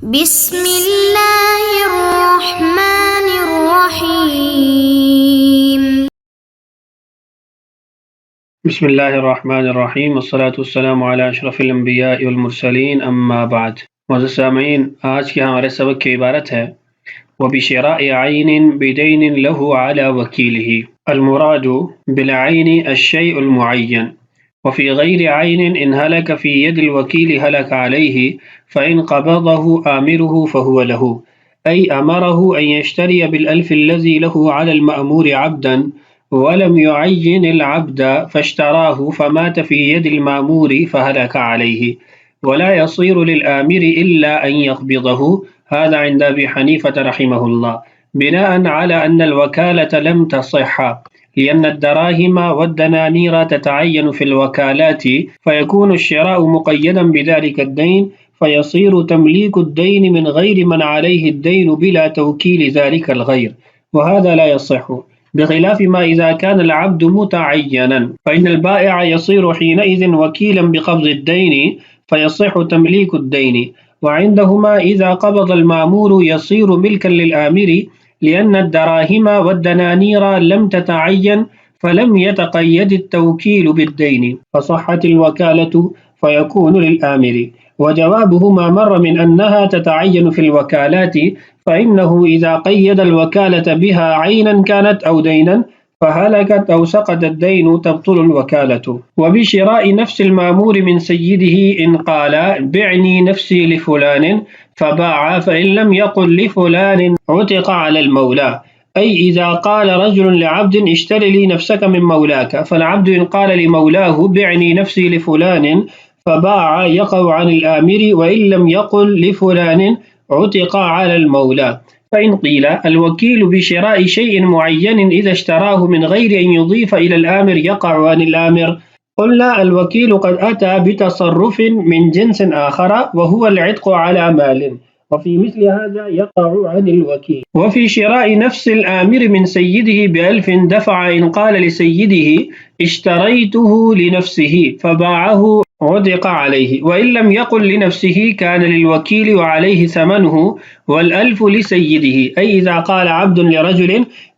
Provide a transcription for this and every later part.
بسم اللہ الرحمن الرحیم بسم اللہ الرحمن الرحیم والصلاة والسلام علی اشرف الانبیاء والمرسلین اما بعد۔ معزز سامعین، آج کے ہمارے سبق کی عبارت ہے وَبِشِرَاءِ عَيْنٍ بِدَيْنٍ لَهُ عَلَى وَكِيلِهِ۔ المراد بالعين الشيء المعين، وفي غير عين إن هلك في يد الوكيل هلك عليه، فإن قبضه آمره فهو له، أي أمره أن يشتري بالألف الذي له على المأمور عبدا ولم يعين العبد فاشتراه فمات في يد المأمور فهلك عليه، ولا يصير للآمر إلا أن يقبضه. هذا عند أبي حنيفة رحمه الله، بناء على أن الوكالة لم تصح، لأن الدراهم والدنانير تتعين في الوكالات، فيكون الشراء مقيدا بذلك الدين، فيصير تمليك الدين من غير من عليه الدين بلا توكيل ذلك الغير، وهذا لا يصح، بخلاف ما إذا كان العبد متعينا، فإن البائع يصير حينئذ وكيلا بقبض الدين، فيصح تمليك الدين. وعندهما إذا قبض المأمور يصير ملكا للآمر، لأن الدراهم والدنانير لم تتعين، فلم يتقيد التوكيل بالدين، فصحت الوكالة فيكون للآمر. وجوابه ما مر من أنها تتعين في الوكالات، فإنه إذا قيد الوكالة بها عينا كانت أو دينا فهلكت أو سقط الدين تبطل الوكالة. وبشراء نفس المأمور من سيده إن قال بعني نفسي لفلان فباع، فإن لم يقل لفلان عتق على المولى، أي إذا قال رجل لعبد اشتري لي نفسك من مولاك، فالعبد إن قال لمولاه بعني نفسي لفلان فباع يقع عن الآمر، وإن لم يقل لفلان عتق على المولى. فإن قيل الوكيل بشراء شيء معين إذا اشتراه من غير أن يضيف إلى الآمر يقع عن الآمر، قلنا الوكيل قد أتى بتصرف من جنس آخر وهو العتق على مال، وفي مثل هذا يقع عن الوكيل. وفي شراء نفس الآمر من سيده بألف دفع إن قال لسيده اشتريته لنفسه فباعه عتق عليه، وإن لم يقل لنفسه كان للوكيل وعليه ثمنه والألف لسيده، أي إذا قال عبد لرجل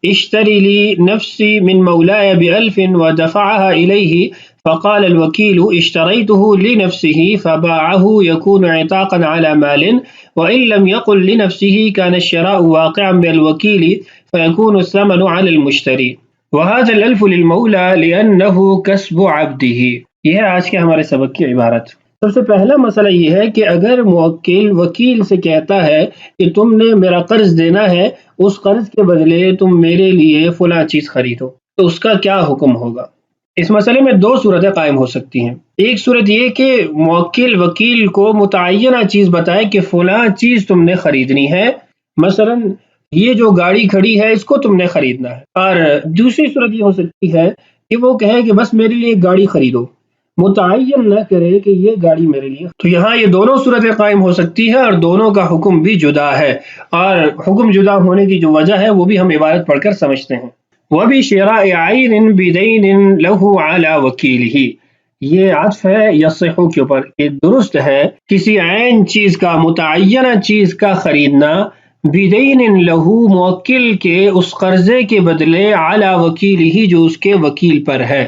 اشتري لي نفسي من مولاي بألف ودفعها إليه، فقال الوكيل اشتريته لنفسه فباعه، يكون عتاقا على مال، وإن لم يقل لنفسه كان الشراء واقعا بالوكيل، فيكون الثمن على المشتري، وهذا الألف للمولى لأنه كسب عبده. یہ ہے آج کے ہمارے سبق کی عبارت۔ سب سے پہلا مسئلہ یہ ہے کہ اگر موکل وکیل سے کہتا ہے کہ تم نے میرا قرض دینا ہے، اس قرض کے بدلے تم میرے لیے فلاں چیز خریدو، تو اس کا کیا حکم ہوگا؟ اس مسئلے میں دو صورتیں قائم ہو سکتی ہیں۔ ایک صورت یہ کہ موکل وکیل کو متعینہ چیز بتائے کہ فلاں چیز تم نے خریدنی ہے، مثلا یہ جو گاڑی کھڑی ہے اس کو تم نے خریدنا ہے، اور دوسری صورت یہ ہو سکتی ہے کہ وہ کہے کہ بس میرے لیے گاڑی خریدو، متعین نہ کرے کہ یہ گاڑی میرے لیے۔ تو یہاں یہ دونوں صورتیں قائم ہو سکتی ہے اور دونوں کا حکم بھی جدا ہے، اور حکم جدا ہونے کی جو وجہ ہے وہ بھی ہم عبارت پڑھ کر سمجھتے ہیں۔ وَبِشِرَاءِ عَيْنٍ بِدَيْنٍ لَهُ عَلَى وَكِيلِهِ، یہ عطف ہے یصح کے اوپر، یہ درست ہے کسی عین چیز کا، متعینہ چیز کا خریدنا، بدین لہو موکل کے اس قرضے کے بدلے، علی وکیلہ جو اس کے وکیل پر ہے۔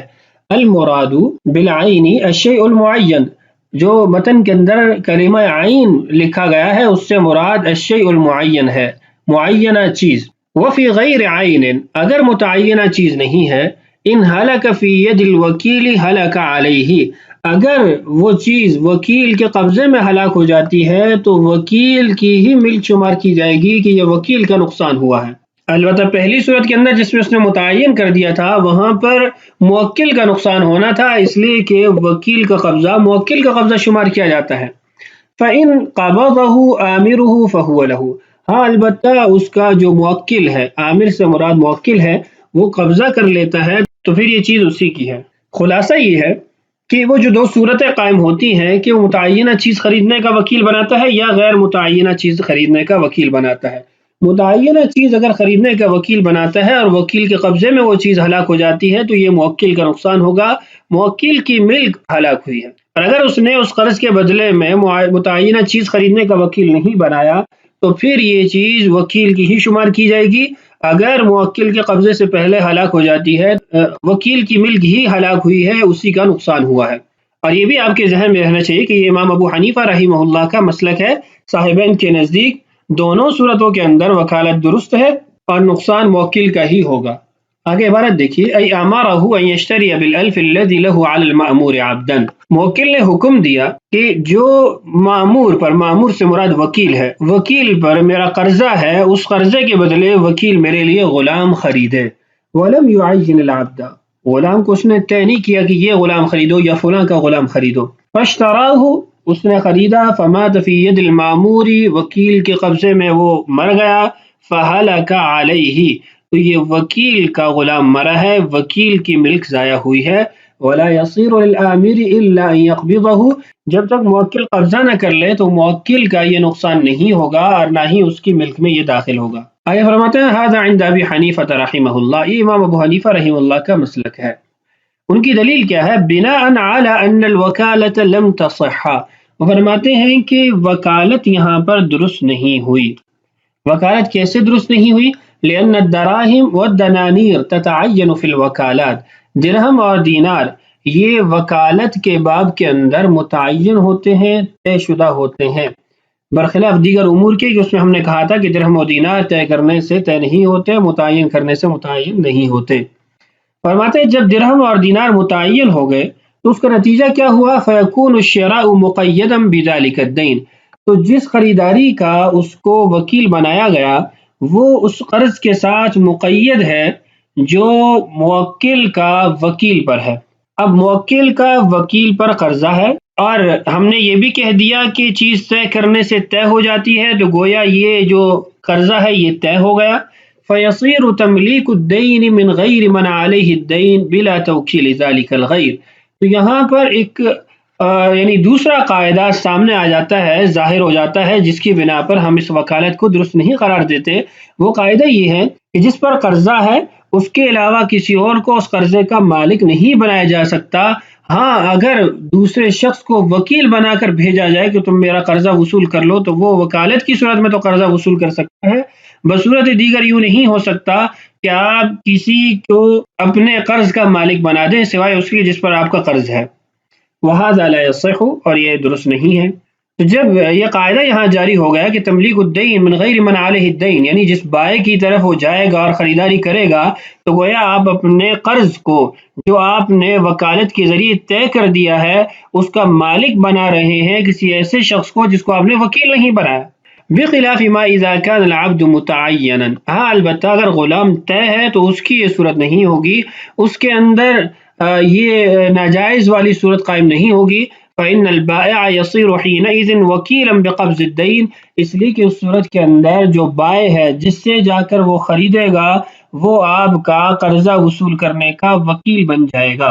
المراد بالعین الشیء المعین، جو متن کے اندر کلمہ عین لکھا گیا ہے اس سے مراد الشیء المعین ہے، معینہ چیز۔ وفی غیر عین، اگر متعینہ چیز نہیں ہے، ان ہلک فی ید الوکیل ہلک علیہ، اگر وہ چیز وکیل کے قبضے میں ہلاک ہو جاتی ہے تو وکیل کی ہی ملک شمار کی جائے گی کہ یہ وکیل کا نقصان ہوا ہے۔ البتہ پہلی صورت کے اندر جس میں اس نے متعین کر دیا تھا وہاں پر موکل کا نقصان ہونا تھا، اس لیے کہ وکیل کا قبضہ موکل کا قبضہ شمار کیا جاتا ہے۔ فَإِن قَبَضَهُ آمِرُهُ فَهُوَ لَهُ، ہاں البتہ اس کا جو موکل ہے، عامر سے مراد موکل ہے، وہ قبضہ کر لیتا ہے تو پھر یہ چیز اسی کی ہے۔ خلاصہ یہ ہے کہ وہ جو دو صورتیں قائم ہوتی ہیں کہ وہ متعینہ چیز خریدنے کا وکیل بناتا ہے یا غیر متعینہ چیز خریدنے کا وکیل بناتا ہے۔ متعینہ چیز اگر خریدنے کا وکیل بناتا ہے اور وکیل کے قبضے میں وہ چیز ہلاک ہو جاتی ہے تو یہ موکل کا نقصان ہوگا، موکل کی ملک ہلاک ہوئی ہے۔ اور اگر اس نے اس قرض کے بدلے میں متعینہ چیز خریدنے کا وکیل نہیں بنایا تو پھر یہ چیز وکیل کی ہی شمار کی جائے گی. اگر موکل کے قبضے سے پہلے ہلاک ہو جاتی ہے وکیل کی ملک ہی ہلاک ہوئی ہے، اسی کا نقصان ہوا ہے. اور یہ بھی آپ کے ذہن میں رہنا چاہیے کہ یہ امام ابو حنیفہ رحمہ اللہ کا مسلک ہے. صاحبین کے نزدیک دونوں صورتوں کے اندر وکالت درست ہے اور نقصان موکل کا ہی ہوگا. آگے عبارت دیکھیے، ای امارہ ان یشتری بالالف الذی له علی المأمور عبدا. موکل نے حکم دیا کہ جو مامور پر، مامور سے مراد وکیل ہے، وکیل پر میرا قرضہ ہے، اس قرضے کے بدلے وکیل میرے لیے غلام خریدے. ولم یعین العبد، غلام کو اس نے طے نہیں کیا کہ یہ غلام خریدو یا فلاں کا غلام خریدو. فاشتراہ، اس نے خریدا. فمات فی ید المامور، وکیل کے قبضے میں وہ مر گیا. فہلک علیہ، تو یہ وکیل کا غلام مرا ہے، وکیل کی ملک ضائع ہوئی ہے. ولا يصير للآمر الا ان يقبضه، جب تک موکل قبضہ نہ کر لے تو موکل کا یہ نقصان نہیں ہوگا اور نہ ہی اس کی ملک میں یہ داخل ہوگا. آگے فرماتے ہیں هذا عند ابی حنیفہ رحمہ اللہ، یہ امام ابو حنیفہ رحمہ اللہ کا مسلک ہے. ان کی دلیل کیا ہے؟ بناء علی ان الوکالۃ لم تصح، وہ فرماتے ہیں کہ وکالت یہاں پر درست نہیں ہوئی. وکالت کیسے درست نہیں ہوئی؟ لأن الدراہم والدنانیر تتعین فی الوکالات، درہم اور دینار یہ وکالت کے باب کے اندر متعین ہوتے ہیں، طے شدہ ہوتے ہیں، برخلاف دیگر امور کے، کہ اس میں ہم نے کہا تھا کہ درہم و دینار طے کرنے سے طے نہیں ہوتے، متعین کرنے سے متعین نہیں ہوتے. فرماتے ہیں جب درہم اور دینار متعین ہو گئے تو اس کا نتیجہ کیا ہوا؟ فیکون الشراء مقیدا بذلک الدین، تو جس خریداری کا اس کو وکیل بنایا گیا وہ اس قرض کے ساتھ مقید ہے جو موکل کا وکیل پر ہے. اب موکل کا وکیل پر قرضہ ہے اور ہم نے یہ بھی کہہ دیا کہ چیز طے کرنے سے طے ہو جاتی ہے، تو گویا یہ جو قرضہ ہے یہ طے ہو گیا. فیصیر تملیک الدین من غیر من علیہ الدین بلا توکیل ذلک الغیر، تو یہاں پر ایک یعنی دوسرا قاعدہ سامنے آ جاتا ہے، ظاہر ہو جاتا ہے، جس کی بنا پر ہم اس وکالت کو درست نہیں قرار دیتے. وہ قاعدہ یہ ہے کہ جس پر قرضہ ہے اس کے علاوہ کسی اور کو اس قرضے کا مالک نہیں بنایا جا سکتا. ہاں اگر دوسرے شخص کو وکیل بنا کر بھیجا جائے کہ تم میرا قرضہ وصول کر لو تو وہ وکالت کی صورت میں تو قرضہ وصول کر سکتا ہے، بصورت دیگر یوں نہیں ہو سکتا کہ آپ کسی کو اپنے قرض کا مالک بنا دیں سوائے اس کے جس پر آپ کا قرض ہے. وَهَذَا لَا يَصِحُ، اور یہ درست نہیں ہے. تو جب یہ قاعدہ یہاں جاری ہو گیا کہ تملیک الدین من غیر من علیہ الدین، یعنی جس بائے کی طرف وہ جائے گا اور خریداری کرے گا، تو گویا آپ اپنے قرض کو جو آپ نے وکالت کے ذریعے طے کر دیا ہے اس کا مالک بنا رہے ہیں کسی ایسے شخص کو جس کو آپ نے وکیل نہیں بنایا. بخلاف ما اذا كان العبد متعینا، ہاں البتہ اگر غلام طے ہے تو اس کی یہ صورت نہیں ہوگی، اس کے اندر یہ ناجائز والی صورت قائم نہیں ہوگی. فإن البائع يصير حينئذ وكيلا بقبض الدين، اس لیے کہ اس صورت کے اندر جو بائع ہے جس سے جا کر وہ خریدے گا وہ آپ کا قرضہ وصول کرنے کا وکیل بن جائے گا.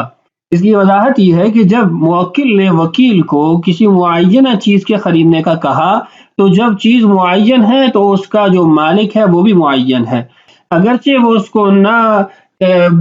اس کی وضاحت یہ ہے کہ جب موکل نے وکیل کو کسی معینہ چیز کے خریدنے کا کہا تو جب چیز معین ہے تو اس کا جو مالک ہے وہ بھی معین ہے، اگرچہ وہ اس کو نہ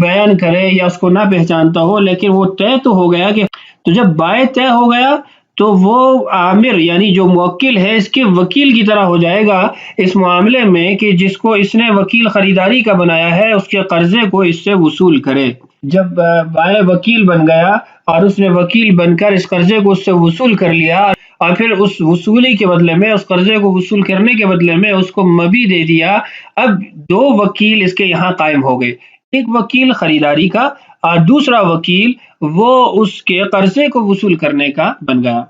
بیان کرے یا اس کو نہ پہچانتا ہو، لیکن وہ طے تو ہو گیا. کہ تو جب بائع طے ہو گیا تو وہ عامر یعنی جو موکل ہے اس کے وکیل کی طرح ہو جائے گا اس معاملے میں کہ جس کو اس نے وکیل خریداری کا بنایا ہے اس کے قرضے کو اس سے وصول کرے. جب بائع وکیل بن گیا اور اس نے وکیل بن کر اس قرضے کو اس سے وصول کر لیا اور پھر اس وصولی کے بدلے میں، اس قرضے کو وصول کرنے کے بدلے میں اس کو مبی دے دیا، اب دو وکیل اس کے یہاں قائم ہو گئے، ایک وکیل خریداری کا اور دوسرا وکیل وہ اس کے قرضے کو وصول کرنے کا بن گیا.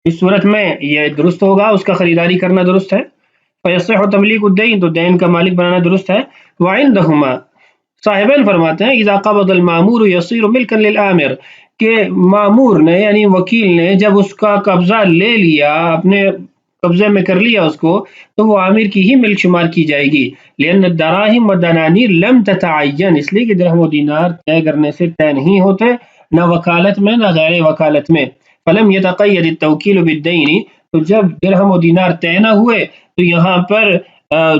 اس صورت میں یہ درست ہوگا، اس کا خریداری کرنا درست ہے. فیصح تملیک الدین، تو دین کا مالک بنانا درست ہے. وعندہما، صاحبین فرماتے ہیں اذا قبض المامور یصیر ملکا للآمر، کہ مامور نے یعنی وکیل نے جب اس کا قبضہ لے لیا، اپنے قبضے میں کر لیا اس کو، تو وہ عامر کی ہی ملک شمار کی جائے گی. لأن الدراہم والدنانیر لم تتعین، اس لیے کہ درہم و دینار طے کرنے سے طے نہیں ہوتے، نہ وکالت میں نہ غیر وکالت میں. فلم یتقید التوکیل بالدین، تو جب درہم و دینار طے نہ ہوئے تو یہاں پر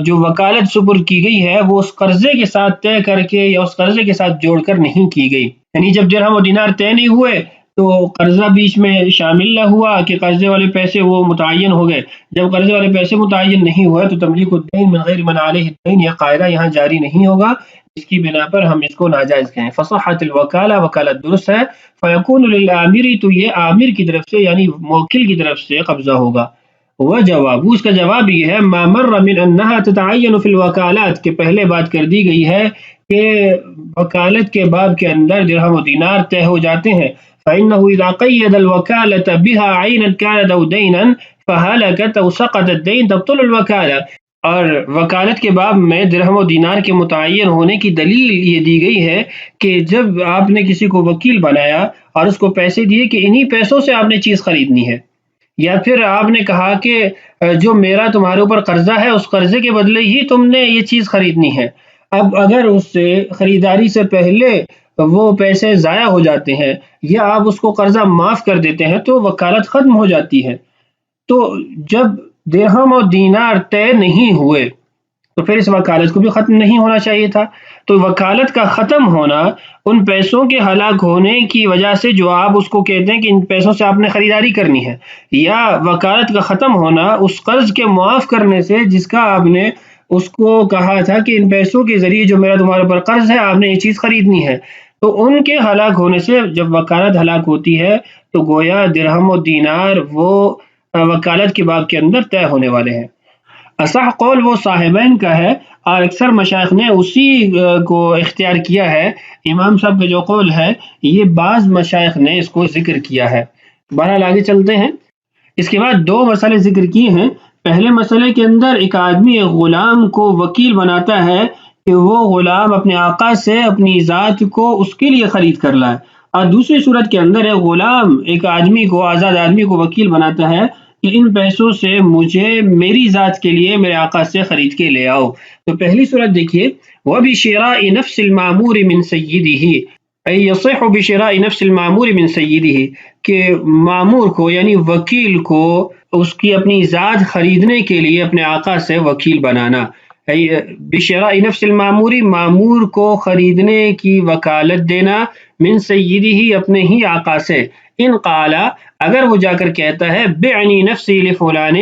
جو وکالت سپرد کی گئی ہے وہ اس قرضے کے ساتھ طے کر کے یا اس قرضے کے ساتھ جوڑ کر نہیں کی گئی. یعنی جب درہم و دینار طے نہیں ہوئے تو قرضہ بیچ میں شامل نہ ہوا کہ قرضے والے پیسے وہ متعین ہو گئے. جب قرضے والے پیسے متعین نہیں ہوئے تو تملیک الدین من غیر من علیہ الدین یہ قاعدہ یہاں جاری نہیں ہوگا، اس کی بنا پر ہم اس کو ناجائز کہیں. فصحت الوکالہ، وکالت درست ہے. فیکون للآمری، تو یہ عامر کی طرف سے یعنی موکل کی طرف سے قبضہ ہوگا. وجواب، اس کا جواب یہ ہے ما مر من انہا تتعین فی الوکالات، کہ پہلے بات کر دی گئی ہے کہ وکالت کے باب کے اندر درہم و دینار طے ہو جاتے ہیں. فإنه إذا قيد الوكالة بها عينا كانت أو دينا فهلكت أو سقط الدين تبطل الوكالة. اور وکالت کے باب میں درہم و دینار کے متعین ہونے کی دلیل یہ دی گئی ہے کہ جب آپ نے کسی کو وکیل بنایا اور اس کو پیسے دیے کہ انہی پیسوں سے آپ نے چیز خریدنی ہے، یا پھر آپ نے کہا کہ جو میرا تمہارے اوپر قرضہ ہے اس قرضے کے بدلے ہی تم نے یہ چیز خریدنی ہے. اب اگر اس سے خریداری سے پہلے وہ پیسے ضائع ہو جاتے ہیں یا آپ اس کو قرضہ معاف کر دیتے ہیں تو وکالت ختم ہو جاتی ہے. تو جب درہم اور دینار طے نہیں ہوئے تو پھر اس وکالت کو بھی ختم نہیں ہونا چاہیے تھا. تو وکالت کا ختم ہونا ان پیسوں کے ہلاک ہونے کی وجہ سے جو آپ اس کو کہتے ہیں کہ ان پیسوں سے آپ نے خریداری کرنی ہے، یا وکالت کا ختم ہونا اس قرض کے معاف کرنے سے جس کا آپ نے اس کو کہا تھا کہ ان پیسوں کے ذریعے جو میرا تمہارے اوپر قرض ہے آپ نے یہ چیز خریدنی ہے. تو ان کے ہلاک ہونے سے جب وکالت ہلاک ہوتی ہے تو گویا درہم و دینار وہ وکالت کے باب کے اندر طے ہونے والے ہیں. اصح قول وہ صاحبین کا ہے اور اکثر مشائخ نے اسی کو اختیار کیا ہے. امام صاحب کا جو قول ہے یہ بعض مشائخ نے اس کو ذکر کیا ہے. بہرحال آگے چلتے ہیں. اس کے بعد دو مسئلے ذکر کیے ہیں. پہلے مسئلے کے اندر ایک آدمی ایک غلام کو وکیل بناتا ہے کہ وہ غلام اپنے آقا سے اپنی ذات کو اس کے لیے خرید کر لائے، اور دوسری صورت کے اندر ایک غلام ایک آدمی کو، آزاد آدمی کو وکیل بناتا ہے کہ ان پیسوں سے مجھے میری ذات کے لیے میرے آقا سے خرید کے لے آؤ. تو پہلی صورت دیکھیے، وَبِشِرَاءِ نَفْسِ الْمَأْمُورِ مِنْ سَيِّدِهِ، ای یصح بشراء نفس المامور من سیدہ، کہ مامور کو یعنی وکیل کو اس کی اپنی ذات خریدنے کے لیے اپنے آقا سے وکیل بنانا. بشراء نفس الماموری، مامور کو خریدنے کی وکالت دینا، من سیدہ اپنے ہی آقا سے. ان قالا، اگر وہ جا کر کہتا ہے بعنی نفسی لفلان،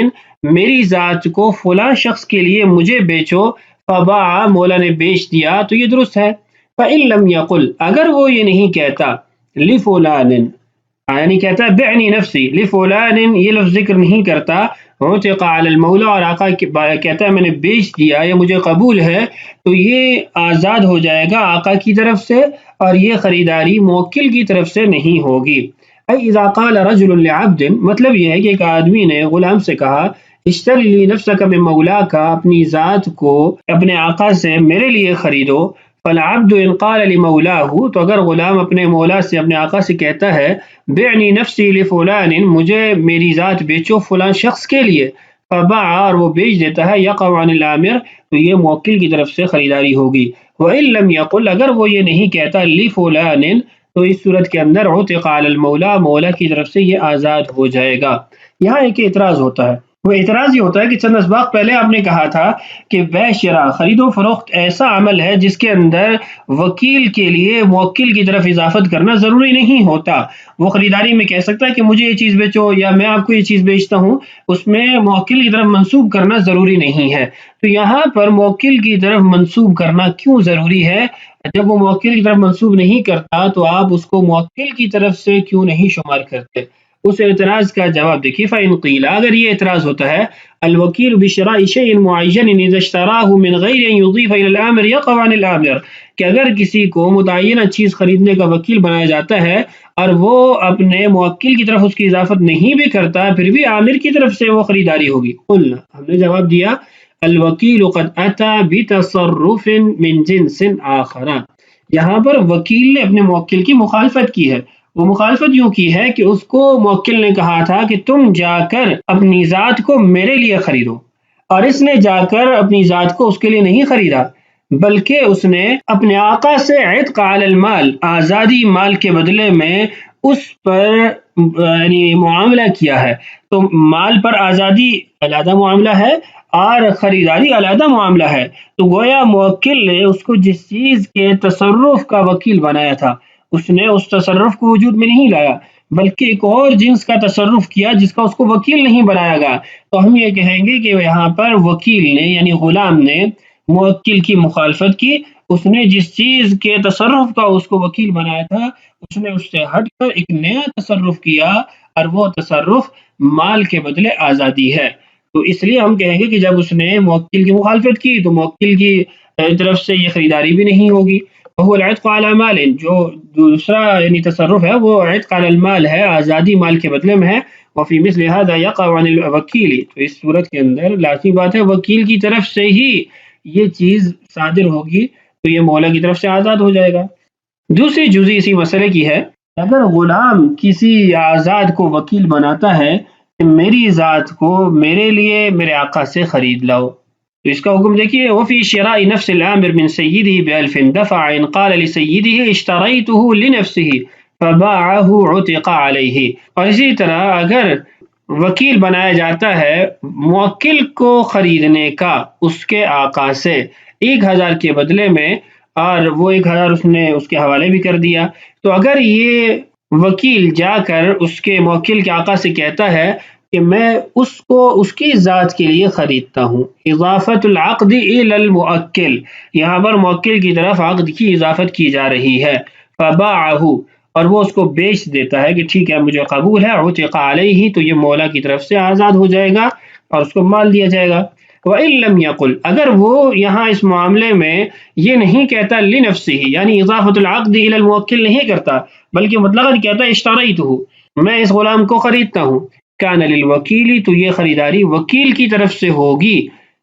میری ذات کو فلاں شخص کے لیے مجھے بیچو، فباع، مولا نے بیچ دیا، تو یہ درست ہے. فإن لم يقل، اگر وہ یہ نہیں کہتا لفلان، یعنی کہتا ہے بعنی نفسی لفلان، یہ لفظ ذکر نہیں کرتا، عتق علی المولا، اور آقا کہتا ہے میں نے بیچ دیا یا مجھے قبول ہے، تو یہ آزاد ہو جائے گا آقا کی طرف سے، اور یہ خریداری موکل کی طرف سے نہیں ہوگی. ای اذا قال رجل لعبد، مطلب یہ ہے کہ ایک آدمی نے غلام سے کہا اشتری لی نفسک من مولاک، اپنی ذات کو اپنے آقا سے میرے لیے خریدو. فالعبد ان قال لمولاہ، تو اگر غلام اپنے مولا سے اپنے آقا سے کہتا ہے بعنی نفسی لفلان، مجھے میری ذات بیچو فلاں شخص کے لیے، فباع، اور وہ بیچ دیتا ہے، یقع عن الامر، تو یہ موکل کی طرف سے خریداری ہوگی. وإن لم يقل، اگر وہ یہ نہیں کہتا لفلان، تو اس صورت کے اندر عتق علی المولا، مولا کی طرف سے یہ آزاد ہو جائے گا. یہاں ایک اعتراض ہوتا ہے، وہ اعتراض یہ ہوتا ہے کہ چند اسباق پہلے آپ نے کہا تھا کہ بیع شراء، خرید و فروخت ایسا عمل ہے جس کے اندر وکیل کے لیے موکل کی طرف اضافت کرنا ضروری نہیں ہوتا. وہ خریداری میں کہہ سکتا ہے کہ مجھے یہ چیز بیچو یا میں آپ کو یہ چیز بیچتا ہوں، اس میں موکل کی طرف منسوب کرنا ضروری نہیں ہے. تو یہاں پر موکل کی طرف منسوب کرنا کیوں ضروری ہے؟ جب وہ موکل کی طرف منسوب نہیں کرتا تو آپ اس کو موکل کی طرف سے کیوں نہیں شمار کرتے؟ اس اعتراض کا جواب دیکھیے. فإن قیل، اگر یہ اعتراض ہوتا ہے الوکیل بشراء شیء معین اذا اشتراه من غیر ان یضیف الى الامر یقع عن الامر، کہ اگر کسی کو متعینہ چیز خریدنے کا وکیل بنایا جاتا ہے اور وہ اپنے موکل کی طرف اس کی اضافت نہیں بھی کرتا، پھر بھی عامر کی طرف سے وہ خریداری ہوگی. قلنا، ہم نے جواب دیا الوکیل قد اتى بتصرف من جنس آخر، یہاں پر وکیل نے اپنے موکل کی مخالفت کی ہے. وہ مخالفت یوں کی ہے کہ اس کو موکل نے کہا تھا کہ تم جا کر اپنی ذات کو میرے لیے خریدو، اور اس نے جا کر اپنی ذات کو اس کے لیے نہیں خریدا، بلکہ اس نے اپنے آقا سے عتق علی المال، آزادی مال کے بدلے میں اس پر یعنی معاملہ کیا ہے. تو مال پر آزادی علیحدہ معاملہ ہے اور خریداری علیحدہ معاملہ ہے. تو گویا موکل نے اس کو جس چیز کے تصرف کا وکیل بنایا تھا، اس نے اس تصرف کو وجود میں نہیں لایا، بلکہ ایک اور جنس کا تصرف کیا جس کا اس کو وکیل نہیں بنایا گیا، تو ہم یہ کہیں گے کہ یہاں پر وکیل نے یعنی غلام نے موکل کی مخالفت کی، اس نے جس چیز کے تصرف کا اس کو وکیل بنایا تھا اس نے اس سے ہٹ کر ایک نیا تصرف کیا، اور وہ تصرف مال کے بدلے آزادی ہے۔ تو اس لیے ہم کہیں گے کہ جب اس نے موکل کی مخالفت کی تو موکل کی طرف سے یہ خریداری بھی نہیں ہوگی۔ وہ العتق علی مال، جو دوسرا یعنی تصرف ہے وہ عتق علی المال ہے، آزادی مال کے بدلے میں ہے۔ وفی مثل هذا يقع عن الوکیل، تو اس صورت کے اندر لازمی بات ہے وکیل کی طرف سے ہی یہ چیز صادر ہوگی، تو یہ مولا کی طرف سے آزاد ہو جائے گا۔ دوسری جزئی اسی مسئلے کی ہے، اگر غلام کسی آزاد کو وکیل بناتا ہے کہ میری ذات کو میرے لیے میرے آقا سے خرید لاؤ، تو اس کا حکم دیکھیے، وفی شراء نفس الامر من سیدہ بألف دفع ان قال لسیدہ اشتریتہ لنفسہ فباعہ عتق علیہ۔ اور اسی طرح اگر وکیل بنایا جاتا ہے موکل کو خریدنے کا اس کے آقا سے 1000 کے بدلے میں، اور وہ 1000 اس نے اس کے حوالے بھی کر دیا، تو اگر یہ وکیل جا کر اس کے موکل کے آقا سے کہتا ہے کہ میں اس کو اس کی ذات کے لیے خریدتا ہوں، اضافت العقد الی الموکل، یہاں پر موکل کی طرف عقد کی اضافت کی جا رہی ہے، فباعہ، اور وہ اس کو بیچ دیتا ہے کہ ٹھیک ہے مجھے قبول ہے، عتق علیہ، تو یہ مولا کی طرف سے آزاد ہو جائے گا اور اس کو مال دیا جائے گا۔ وَإِن لَمْ يَقُلْ، اگر وہ یہاں اس معاملے میں یہ نہیں کہتا لنفسہ، یعنی اضافت العقد الی الموکل نہیں کرتا، بلکہ مطلقاً کہتا اشتریتہ، میں اس غلام کو خریدتا ہوں، کان للوکیل، تو یہ خریداری وکیل کی طرف سے ہوگی۔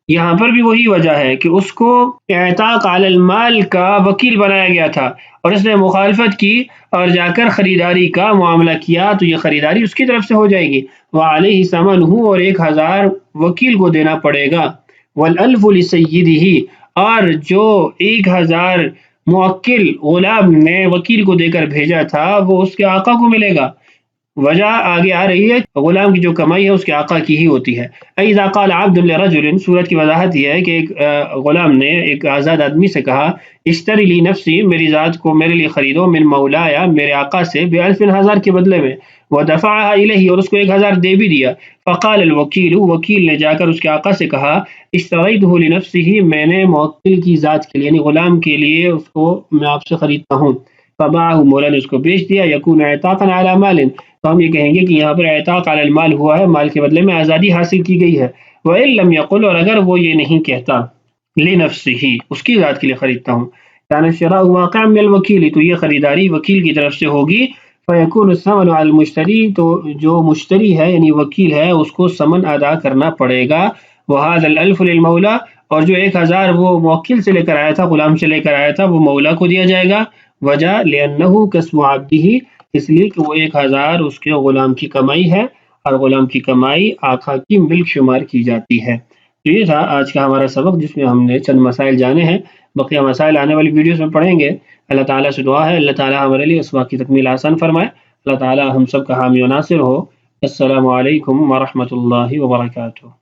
یہاں پر بھی وہی وجہ ہے کہ اس کو اعتاق علی المال کا وکیل بنایا گیا تھا اور اس نے مخالفت کی اور جا کر خریداری کا معاملہ کیا، تو یہ خریداری اس کی طرف سے ہو جائے گی۔ وعلیہ ثمنہ، اور 1000 وکیل کو دینا پڑے گا، والالف لسیدہ، اور جو 1000 موکل غلام نے وکیل کو دے کر بھیجا تھا وہ اس کے آقا کو ملے گا۔ وجہ آگے آ رہی ہے، غلام کی جو کمائی ہے اس کے آقا کی ہی ہوتی ہے۔ اذا قال عبد لرجل، صورت کی وضاحت یہ ہے کہ ایک غلام نے ایک آزاد آدمی سے کہا اشتری لی نفسی، میری ذات کو میرے لیے خریدو، من مولایا، میرے آقا سے، بألف، 1000 کے بدلے میں، ودفعها الیہ، اور اس کو 1000 دے بھی دیا۔ فقال الوکیل، وکیل نے جا کر اس کے آقا سے کہا اشتریتہ لنفسہ، میں نے موکل کی ذات کے لیے یعنی غلام کے لیے اس کو میں آپ سے خریدتا ہوں، فباعہ، مولا نے اس کو بیچ دیا، یکون اعتاقا علی مال، تو ہم یہ کہیں گے کہ یہاں پر اعتاق علی المال ہوا ہے، مال کے بدلے میں آزادی حاصل کی گئی ہے۔ وَإِن لَمْ يَقُلْ، اور اگر وہ یہ نہیں کہتا لنفسہ، اس کی ذات کے لیے خریدتا ہوں، كان الشراء واقعا من الوکیل، تو یہ خریداری وکیل کی طرف سے ہوگی، فیکون الثمن علی المشتری، تو جو مشتری ہے یعنی وکیل ہے اس کو ثمن ادا کرنا پڑے گا، وهذا الالف للمولا، اور جو 1000 وہ موکل سے لے کر آیا تھا، غلام سے لے کر آیا تھا، وہ مولا کو دیا جائے گا۔ وجہ لأنہ کسب عبدہ، اس لیے کہ وہ 1000 اس کے غلام کی کمائی ہے، اور غلام کی کمائی آقا کی ملک شمار کی جاتی ہے۔ تو یہ تھا آج کا ہمارا سبق جس میں ہم نے چند مسائل جانے ہیں، بقیہ مسائل آنے والی ویڈیوز میں پڑھیں گے۔ اللہ تعالیٰ سے دعا ہے اللہ تعالیٰ ہمارے لیے اس وقت کی تکمیل آسان فرمائے، اللہ تعالیٰ ہم سب کا حامی و ناصر ہو۔ السلام علیکم ورحمۃ اللہ وبرکاتہ۔